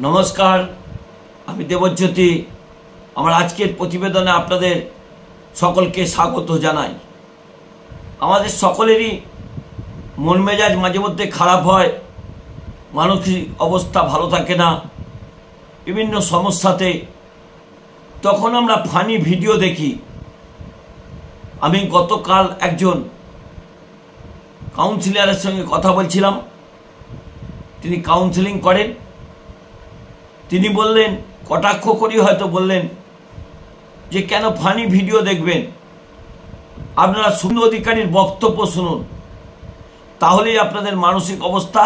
নমস্কার, আমি দেবজ্যোতি। আমার আজকের প্রতিবেদনে আপনাদের সকলকে স্বাগত জানাই। আমাদের সকলেরই মন মেজাজ মাঝে মধ্যে খারাপ হয়, মানসিক অবস্থা ভালো থাকে না, বিভিন্ন সমস্যাতে তখন আমরা ফানি ভিডিও দেখি। আমি গতকাল একজন কাউন্সিলরের সঙ্গে কথা বলছিলাম, তিনি কাউন্সেলিং করেন। তিনি বললেন, কটাক্ষ করি হয়তো বললেন যে কেন ফানি ভিডিও দেখবেন, আপনারা শুভেন্দু অধিকারীর বক্তব্য শুনুন, তাহলেই আপনাদের মানসিক অবস্থা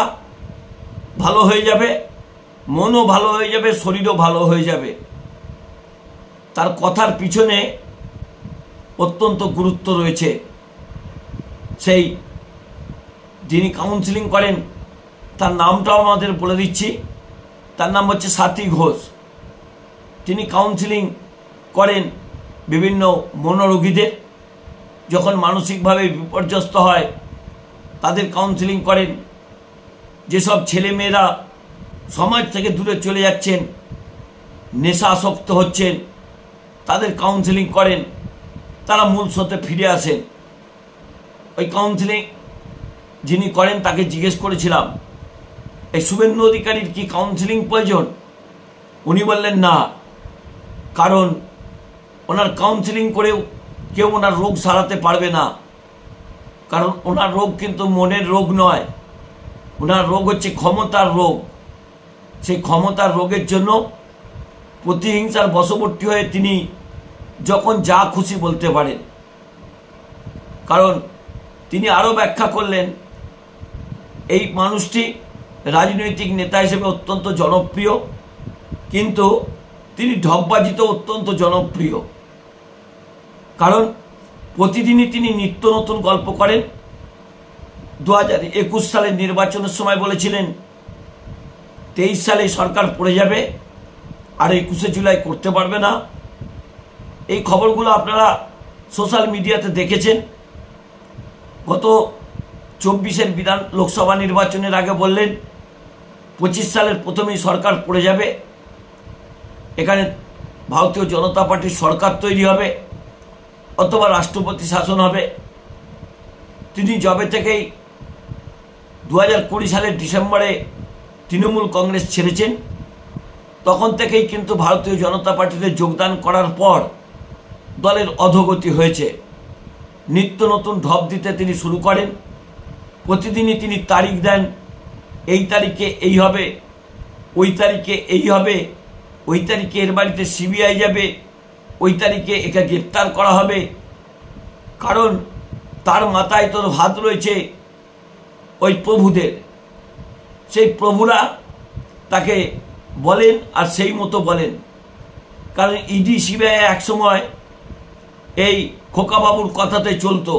ভালো হয়ে যাবে, মনও ভালো হয়ে যাবে, শরীরও ভালো হয়ে যাবে। তার কথার পিছনে অত্যন্ত গুরুত্ব রয়েছে। সেই যিনি কাউন্সেলিং করেন তার নামটাও আমাদের বলে দিচ্ছি, তার নাম হচ্ছে সাথী ঘোষ। তিনি কাউন্সেলিং করেন বিভিন্ন মনোরোগীদের, যখন মানসিকভাবে বিপর্যস্ত হয় তাদের কাউন্সেলিং করেন। যেসব ছেলেমেয়েরা সমাজ থেকে দূরে চলে যাচ্ছেন, নেশাসক্ত হচ্ছেন, তাদের কাউন্সেলিং করেন, তারা মূল স্রোতে ফিরে আসেন। ওই কাউন্সেলিং যিনি করেন তাকে জিজ্ঞেস করেছিলাম, এই শুভেন্দু অধিকারীর কি কাউন্সেলিং প্রয়োজন? উনি বললেন না, কারণ ওনার কাউন্সেলিং করেও কেউ ওনার রোগ সারাতে পারবে না। কারণ ওনার রোগ কিন্তু মনের রোগ নয়, ওনার রোগ হচ্ছে ক্ষমতার রোগ। সেই ক্ষমতার রোগের জন্য প্রতিহিংসার বশবর্তী হয়ে তিনি যখন যা খুশি বলতে পারেন। কারণ তিনি আরও ব্যাখ্যা করলেন, এই মানুষটি রাজনৈতিক নেতা হিসেবে অত্যন্ত জনপ্রিয়, কিন্তু তিনি ঢপবাজিতেও অত্যন্ত জনপ্রিয়। কারণ প্রতিদিনই তিনি নিত্য নতুন গল্প করেন। 2021 সালের নির্বাচনের সময় বলেছিলেন 23 সালে সরকার পড়ে যাবে আর 21শে জুলাই করতে পারবে না। এই খবরগুলো আপনারা সোশ্যাল মিডিয়াতে দেখেছেন। গত 24-এর লোকসভা নির্বাচনের আগে বললেন 25 সালের প্রথমেই সরকার পড়ে যাবে, এখানে ভারতীয় জনতা পার্টির সরকার তৈরি হবে অথবা রাষ্ট্রপতি শাসন হবে। তিনি যবে থেকেই 2020 সালের ডিসেম্বরে তৃণমূল কংগ্রেস ছেড়েছেন, তখন থেকেই কিন্তু ভারতীয় জনতা পার্টিতে যোগদান করার পর দলের অধোগতি হয়েছে। নিত্য নতুন ঢপ দিতে তিনি শুরু করেন। প্রতিদিনই তিনি তারিখ দেন, এই তারিখে এই হবে, ওই তারিখে এই হবে, ওই তারিখে এর বাড়িতে সিবিআই যাবে, ওই তারিখে একে গ্রেপ্তার করা হবে। কারণ তার মাথায় তো হাত রয়েছে ওই প্রভুদের। সেই প্রভুরা তাকে বলেন আর সেই মতো বলেন। কারণ ইডি সিবিআই একসময় এই খোকাবাবুর কথাতে চলতো।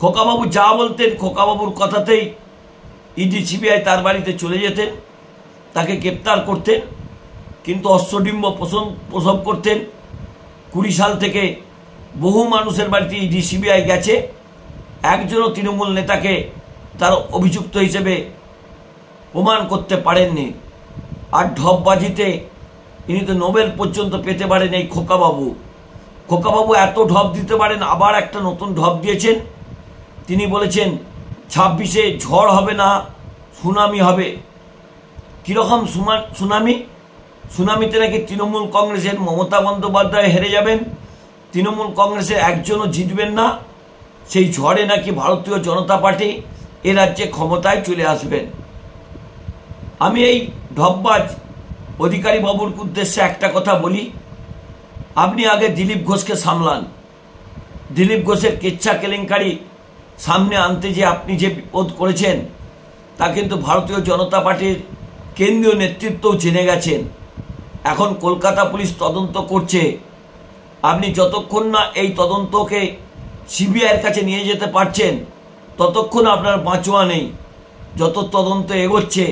খোকাবাবু যা বলতেন খোকাবাবুর কথাতেই ইডি সিবিআই তার বাড়িতে চলে যেতেন, তাকে গ্রেপ্তার করতেন, কিন্তু অশ্বডিম্ব প্রসব করতেন। 20 সাল থেকে বহু মানুষের বাড়িতে ইডি সিবিআই গেছে, একজনও তৃণমূল নেতাকে তার অভিযুক্ত হিসেবে প্রমাণ করতে পারেননি। আর ঢপবাজিতে ইনি তো নোবেল পর্যন্ত পেতে পারেন এই খোকাবাবু। খোকাবাবু এত ঢপ দিতে পারেন, আবার একটা নতুন ঢপ দিয়েছেন। তিনি বলেছেন 26-এ ঝড় হবে না, সুনামি হবে। কীরকম সুনামি? সুনামিতে নাকি তৃণমূল কংগ্রেসের মমতা বন্দ্যোপাধ্যায় হেরে যাবেন, তৃণমূল কংগ্রেসের একজনও জিতবেন না। সেই ঝড়ে নাকি ভারতীয় জনতা পার্টি এ রাজ্যে ক্ষমতায় চলে আসবেন। আমি এই ঢপবাজ অধিকারী বাবুর উদ্দেশ্যে একটা কথা বলি, আপনি আগে দিলীপ ঘোষকে সামলান। দিলীপ ঘোষের কেচ্ছা কেলেঙ্কারি সামনে আনতে যে আপনি যে বিপদ করেছেন, তা কিন্তু ভারতীয় জনতা পার্টির কেন্দ্রীয় নেতৃত্বও জেনে গেছেন। এখন কলকাতা পুলিশ তদন্ত করছে। আপনি যতক্ষণ না এই তদন্তকে সিবিআইয়ের কাছে নিয়ে যেতে পারছেন, ততক্ষণ আপনার বাঁচোয়া নেই। যত তদন্ত এগোচ্ছে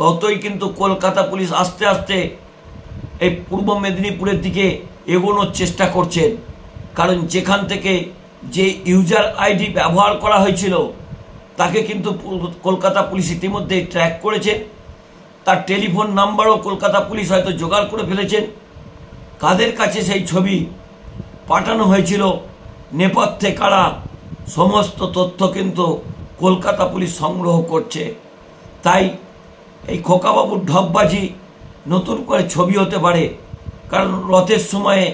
ততই কিন্তু কলকাতা পুলিশ আস্তে আস্তে এই পূর্ব মেদিনীপুরের দিকে এগোনোর চেষ্টা করছেন। কারণ যেখান থেকে যে ইউজার আইডি ব্যবহার করা হয়েছিল তাকে কিন্তু কলকাতা পুলিশ ইতিমধ্যেই ট্র্যাক করেছেন তার টেলিফোন নাম্বারও কলকাতা পুলিশ হয়তো জোগাড় করে ফেলেছেন। কাদের কাছে সেই ছবি পাঠানো হয়েছিল, নেপথ্যে কারা, সমস্ত তথ্য কিন্তু কলকাতা পুলিশ সংগ্রহ করছে। তাই এই খোকাবাবুর ঢপবাজি নতুন করে ছবি হতে পারে, কারণ রথের সময়ে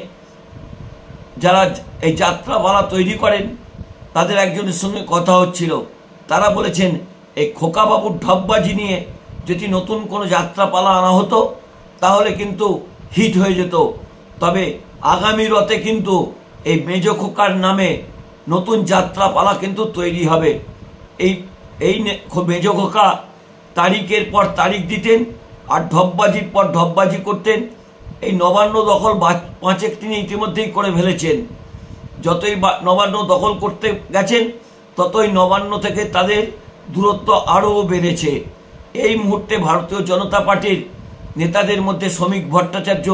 যারা এই যাত্রাপালা তৈরি করেন তাদের একজনের সঙ্গে কথা হচ্ছিল, তারা বলেছেন এই খোকাবাবুর ঢপবাজি নিয়ে যদি নতুন কোনো যাত্রাপালা আনা হতো তাহলে কিন্তু হিট হয়ে যেত। তবে আগামী রথে কিন্তু এই মেজ খোকার নামে নতুন যাত্রাপালা কিন্তু তৈরি হবে। এই মেজ খোকা তারিখের পর তারিখ দিতেন আর ঢপবাজির পর ঢপবাজি করতেন। এই নবান্ন দখল পাঁচেক তিনি ইতিমধ্যেই করে ফেলেছেন। যতই নবান্ন দখল করতে গেছেন ততই নবান্ন থেকে তাদের দূরত্ব আরও বেড়েছে। এই মুহূর্তে ভারতীয় জনতা পার্টির নেতাদের মধ্যে শ্রমিক ভট্টাচার্য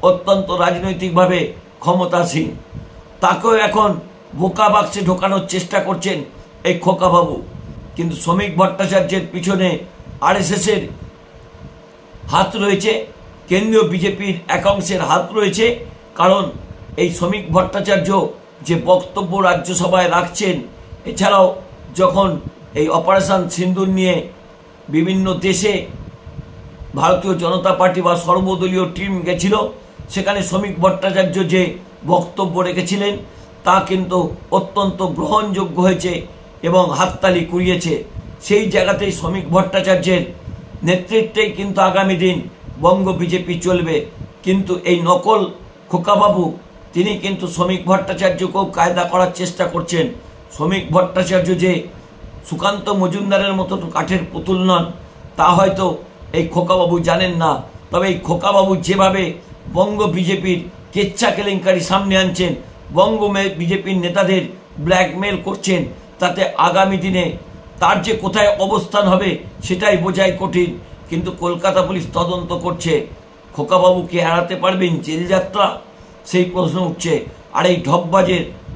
অত্যন্ত রাজনৈতিকভাবে ক্ষমতাসীন, তাকেও এখন বোকা বাক্সে ঢোকানোর চেষ্টা করছেন এই খোকাবাবু। কিন্তু শ্রমিক ভট্টাচার্যের পিছনে আরএসএসের হাত রয়েছে, কেন্দ্রীয় বিজেপির একাংশের হাত রয়েছে। কারণ এই শ্রমিক ভট্টাচার্য যে বক্তব্য রাজ্যসভায় রাখছেন, এছাড়াও যখন এই অপারেশন সিন্দুর নিয়ে বিভিন্ন দেশে ভারতীয় জনতা পার্টি বা সর্বদলীয় টিম গেছিল, সেখানে শ্রমিক ভট্টাচার্য যে বক্তব্য রেখেছিলেন তা কিন্তু অত্যন্ত গ্রহণযোগ্য হয়েছে এবং হাততালি কুড়িয়েছে। সেই জায়গাতেই শ্রমিক ভট্টাচার্যের নেতৃত্বেই কিন্তু আগামী দিন বঙ্গ বিজেপি চলবে। কিন্তু এই নকল খোকাবাবু তিনি কিন্তু শ্রমিক ভট্টাচার্যকেও কায়দা করার চেষ্টা করছেন। শ্রমিক ভট্টাচার্য যে সুকান্ত মজুমদারের মতো কাঠের পুতুল নন তা হয়তো এই খোকাবাবু জানেন না। তবে এই খোকাবাবু যেভাবে বঙ্গ বিজেপির কেচ্ছা কেলেঙ্কারি সামনে আনছেন, বঙ্গ বিজেপির নেতাদের ব্ল্যাকমেল করছেন, তাতে আগামী দিনে তার যে কোথায় অবস্থান হবে সেটাই বোঝাই কঠিন। কিন্তু কলকাতা পুলিশ তদন্ত করছে, খোকাবাবুকে এড়াতে পারবেন জেল যাত্রা, সেই প্রশ্ন উঠছে। আর এই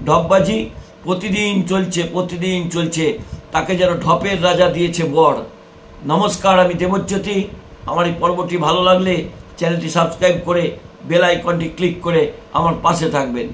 ঢপবাজি প্রতিদিন চলছে, তাকে যেন ঢপের রাজা দিয়েছে বর। নমস্কার, আমি দেবজ্যোতি। আমার এই পর্বটি ভালো লাগলে চ্যানেলটি সাবস্ক্রাইব করে বেল আইকনটি ক্লিক করে আমার পাশে থাকবেন।